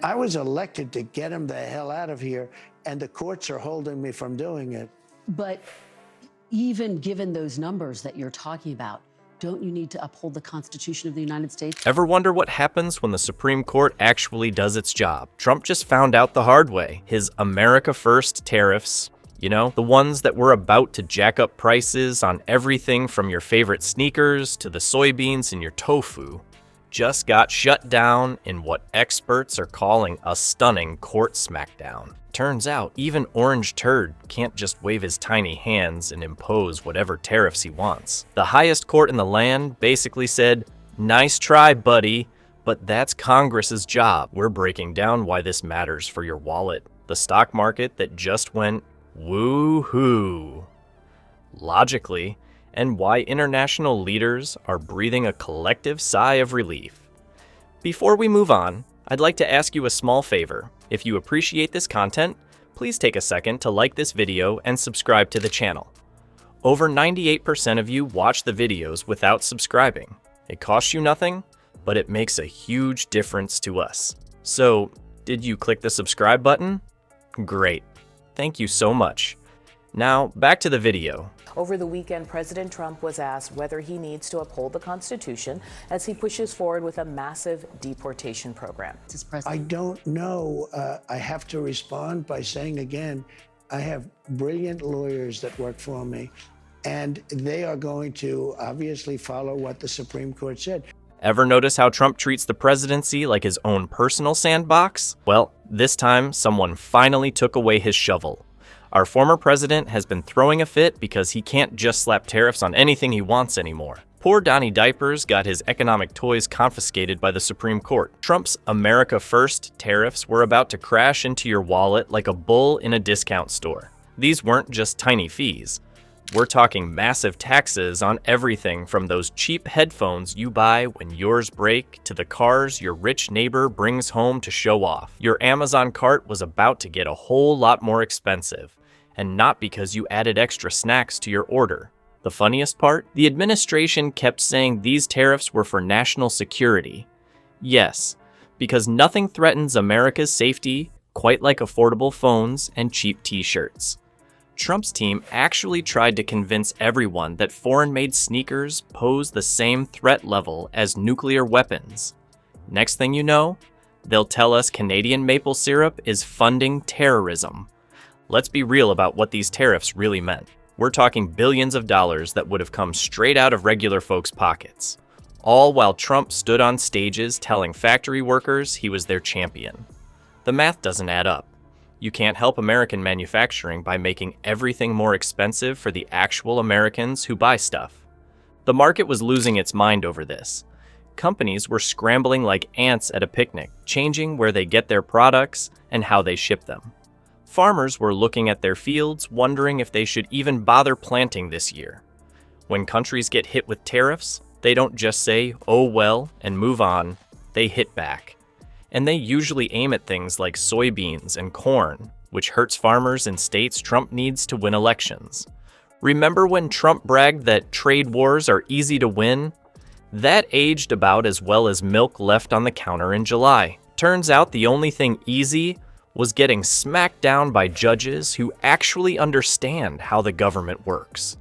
I was elected to get him the hell out of here, and the courts are holding me from doing it. But even given those numbers that you're talking about, don't you need to uphold the Constitution of the United States? Ever wonder what happens when the Supreme Court actually does its job? Trump just found out the hard way. His America First tariffs, you know, the ones that were about to jack up prices on everything from your favorite sneakers to the soybeans in your tofu, just got shut down in what experts are calling a stunning court smackdown. Turns out, even Orange Turd can't just wave his tiny hands and impose whatever tariffs he wants. The highest court in the land basically said, "Nice try, buddy, but that's Congress's job." We're breaking down why this matters for your wallet, the stock market that just went woo-hoo, logically, and why international leaders are breathing a collective sigh of relief. Before we move on, I'd like to ask you a small favor. If you appreciate this content, please take a second to like this video and subscribe to the channel. Over 98% of you watch the videos without subscribing. It costs you nothing, but it makes a huge difference to us. So, did you click the subscribe button? Great. Thank you so much. Now, back to the video. Over the weekend, President Trump was asked whether he needs to uphold the Constitution as he pushes forward with a massive deportation program. I don't know. I have to respond by saying again, I have brilliant lawyers that work for me, and they are going to obviously follow what the Supreme Court said. Ever notice how Trump treats the presidency like his own personal sandbox? Well, this time, someone finally took away his shovel. Our former president has been throwing a fit because he can't just slap tariffs on anything he wants anymore. Poor Donnie Diapers got his economic toys confiscated by the Supreme Court. Trump's America First tariffs were about to crash into your wallet like a bull in a discount store. These weren't just tiny fees. We're talking massive taxes on everything from those cheap headphones you buy when yours break to the cars your rich neighbor brings home to show off. Your Amazon cart was about to get a whole lot more expensive, and not because you added extra snacks to your order. The funniest part? The administration kept saying these tariffs were for national security. Yes, because nothing threatens America's safety quite like affordable phones and cheap t-shirts. Trump's team actually tried to convince everyone that foreign-made sneakers pose the same threat level as nuclear weapons. Next thing you know, they'll tell us Canadian maple syrup is funding terrorism. Let's be real about what these tariffs really meant. We're talking billions of dollars that would have come straight out of regular folks' pockets, all while Trump stood on stages telling factory workers he was their champion. The math doesn't add up. You can't help American manufacturing by making everything more expensive for the actual Americans who buy stuff. The market was losing its mind over this. Companies were scrambling like ants at a picnic, changing where they get their products and how they ship them. Farmers were looking at their fields, wondering if they should even bother planting this year. When countries get hit with tariffs, they don't just say, "oh well," and move on. They hit back. And they usually aim at things like soybeans and corn, which hurts farmers in states Trump needs to win elections. Remember when Trump bragged that trade wars are easy to win? That aged about as well as milk left on the counter in July. Turns out the only thing easy was getting smacked down by judges who actually understand how the government works.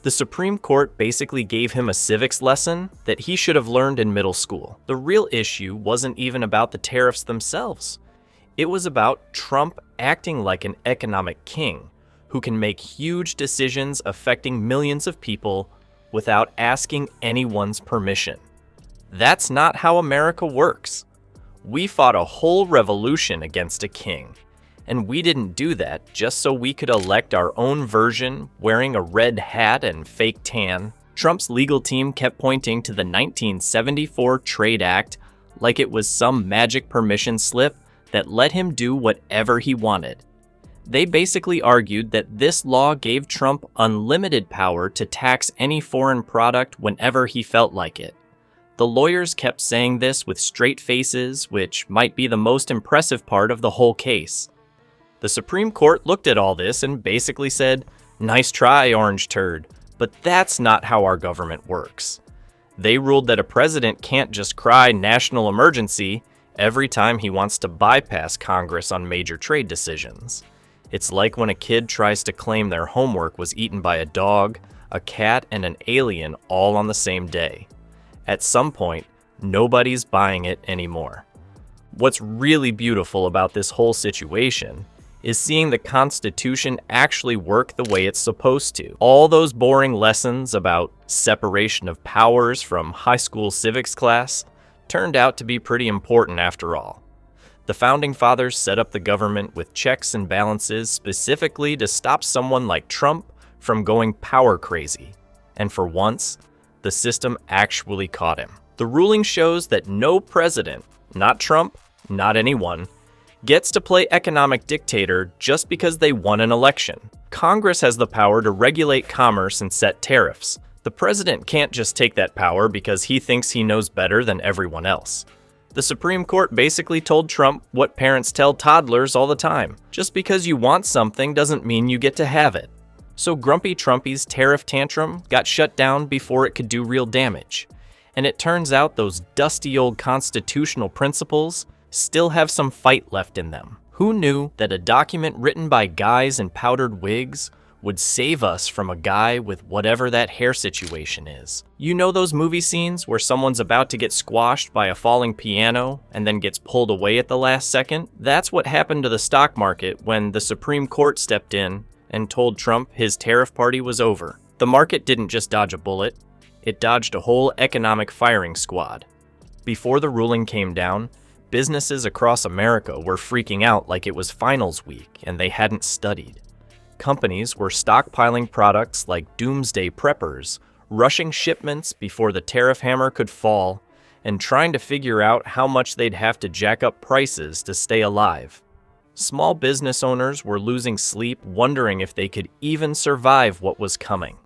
The Supreme Court basically gave him a civics lesson that he should have learned in middle school. The real issue wasn't even about the tariffs themselves. It was about Trump acting like an economic king who can make huge decisions affecting millions of people without asking anyone's permission. That's not how America works. We fought a whole revolution against a king, and we didn't do that just so we could elect our own version wearing a red hat and fake tan. Trump's legal team kept pointing to the 1974 Trade Act like it was some magic permission slip that let him do whatever he wanted. They basically argued that this law gave Trump unlimited power to tax any foreign product whenever he felt like it. The lawyers kept saying this with straight faces, which might be the most impressive part of the whole case. The Supreme Court looked at all this and basically said, "Nice try, Orange Turd, but that's not how our government works." They ruled that a president can't just cry national emergency every time he wants to bypass Congress on major trade decisions. It's like when a kid tries to claim their homework was eaten by a dog, a cat, and an alien all on the same day. At some point, nobody's buying it anymore. What's really beautiful about this whole situation is seeing the Constitution actually work the way it's supposed to. All those boring lessons about separation of powers from high school civics class turned out to be pretty important after all. The Founding Fathers set up the government with checks and balances specifically to stop someone like Trump from going power crazy. And for once, the system actually caught him. The ruling shows that no president, not Trump, not anyone, gets to play economic dictator just because they won an election. Congress has the power to regulate commerce and set tariffs. The president can't just take that power because he thinks he knows better than everyone else. The Supreme Court basically told Trump what parents tell toddlers all the time. Just because you want something doesn't mean you get to have it. So Grumpy Trumpy's tariff tantrum got shut down before it could do real damage. And it turns out those dusty old constitutional principles still have some fight left in them. Who knew that a document written by guys in powdered wigs would save us from a guy with whatever that hair situation is? You know those movie scenes where someone's about to get squashed by a falling piano and then gets pulled away at the last second? That's what happened to the stock market when the Supreme Court stepped in and told Trump his tariff party was over. The market didn't just dodge a bullet, it dodged a whole economic firing squad. Before the ruling came down, businesses across America were freaking out like it was finals week and they hadn't studied. Companies were stockpiling products like doomsday preppers, rushing shipments before the tariff hammer could fall, and trying to figure out how much they'd have to jack up prices to stay alive. Small business owners were losing sleep, wondering if they could even survive what was coming.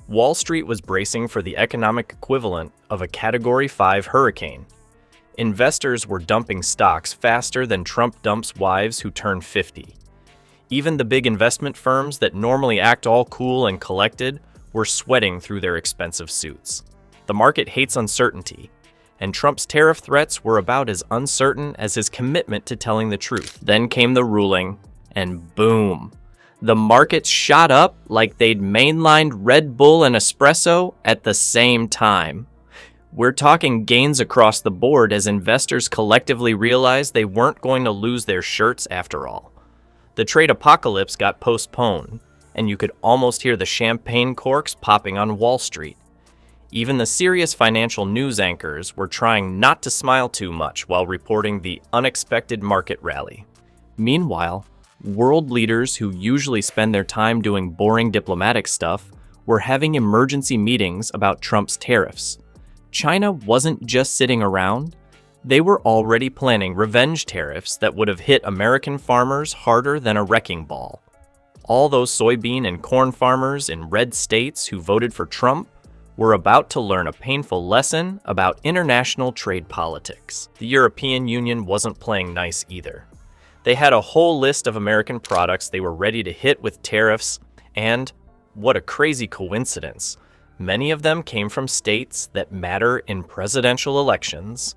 Wall Street was bracing for the economic equivalent of a Category 5 hurricane. Investors were dumping stocks faster than Trump dumps wives who turn 50. Even the big investment firms that normally act all cool and collected were sweating through their expensive suits. The market hates uncertainty, and Trump's tariff threats were about as uncertain as his commitment to telling the truth. Then came the ruling, and boom. The markets shot up like they'd mainlined Red Bull and espresso at the same time. We're talking gains across the board as investors collectively realized they weren't going to lose their shirts after all. The trade apocalypse got postponed, and you could almost hear the champagne corks popping on Wall Street. Even the serious financial news anchors were trying not to smile too much while reporting the unexpected market rally. Meanwhile, world leaders who usually spend their time doing boring diplomatic stuff were having emergency meetings about Trump's tariffs. China wasn't just sitting around, they were already planning revenge tariffs that would have hit American farmers harder than a wrecking ball. All those soybean and corn farmers in red states who voted for Trump were about to learn a painful lesson about international trade politics. The European Union wasn't playing nice either. They had a whole list of American products they were ready to hit with tariffs, and what a crazy coincidence. Many of them came from states that matter in presidential elections.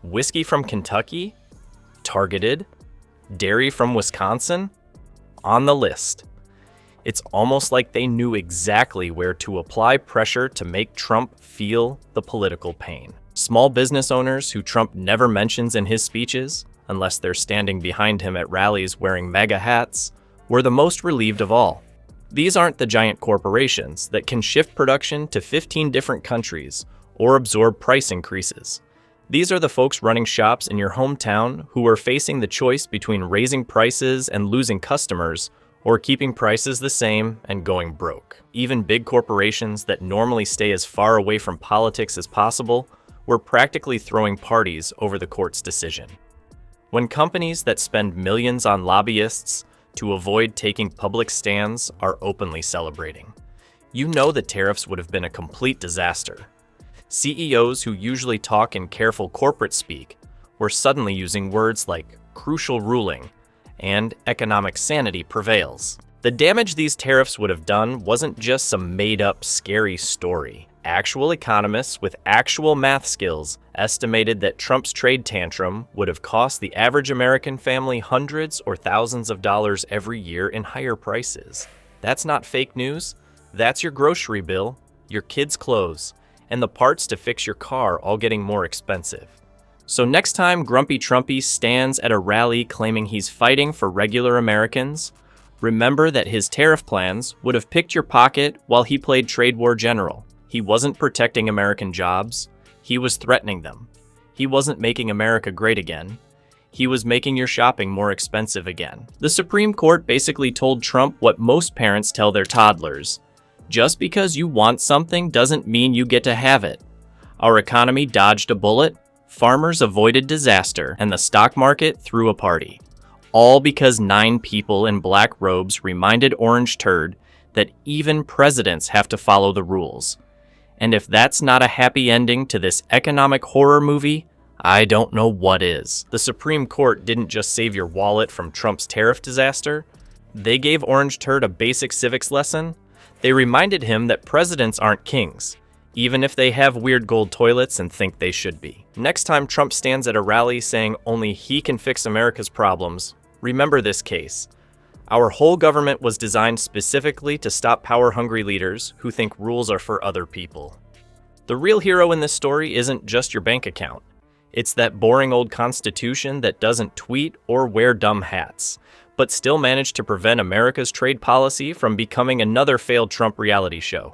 Whiskey from Kentucky? Targeted. Dairy from Wisconsin? On the list. It's almost like they knew exactly where to apply pressure to make Trump feel the political pain. Small business owners who Trump never mentions in his speeches, unless they're standing behind him at rallies wearing MAGA hats, were the most relieved of all. These aren't the giant corporations that can shift production to 15 different countries or absorb price increases. These are the folks running shops in your hometown who are facing the choice between raising prices and losing customers or keeping prices the same and going broke. Even big corporations that normally stay as far away from politics as possible were practically throwing parties over the court's decision. When companies that spend millions on lobbyists to avoid taking public stands are openly celebrating, you know the tariffs would have been a complete disaster. CEOs who usually talk in careful corporate speak were suddenly using words like crucial ruling and economic sanity prevails. The damage these tariffs would have done wasn't just some made-up scary story. actual economists with actual math skills estimated that Trump's trade tantrum would have cost the average American family hundreds or thousands of dollars every year in higher prices. That's not fake news. That's your grocery bill, your kids' clothes, and the parts to fix your car all getting more expensive. So next time Grumpy Trumpy stands at a rally claiming he's fighting for regular Americans, remember that his tariff plans would have picked your pocket while he played trade war general. He wasn't protecting American jobs. He was threatening them. He wasn't making America great again. He was making your shopping more expensive again. The Supreme Court basically told Trump what most parents tell their toddlers. Just because you want something doesn't mean you get to have it. Our economy dodged a bullet, farmers avoided disaster, and the stock market threw a party. All because 9 people in black robes reminded Orange Turd that even presidents have to follow the rules. And if that's not a happy ending to this economic horror movie, I don't know what is. The Supreme Court didn't just save your wallet from Trump's tariff disaster. They gave Orange Turd a basic civics lesson. They reminded him that presidents aren't kings, even if they have weird gold toilets and think they should be. Next time Trump stands at a rally saying only he can fix America's problems, remember this case. Our whole government was designed specifically to stop power-hungry leaders who think rules are for other people. The real hero in this story isn't just your bank account. It's that boring old Constitution that doesn't tweet or wear dumb hats, but still managed to prevent America's trade policy from becoming another failed Trump reality show.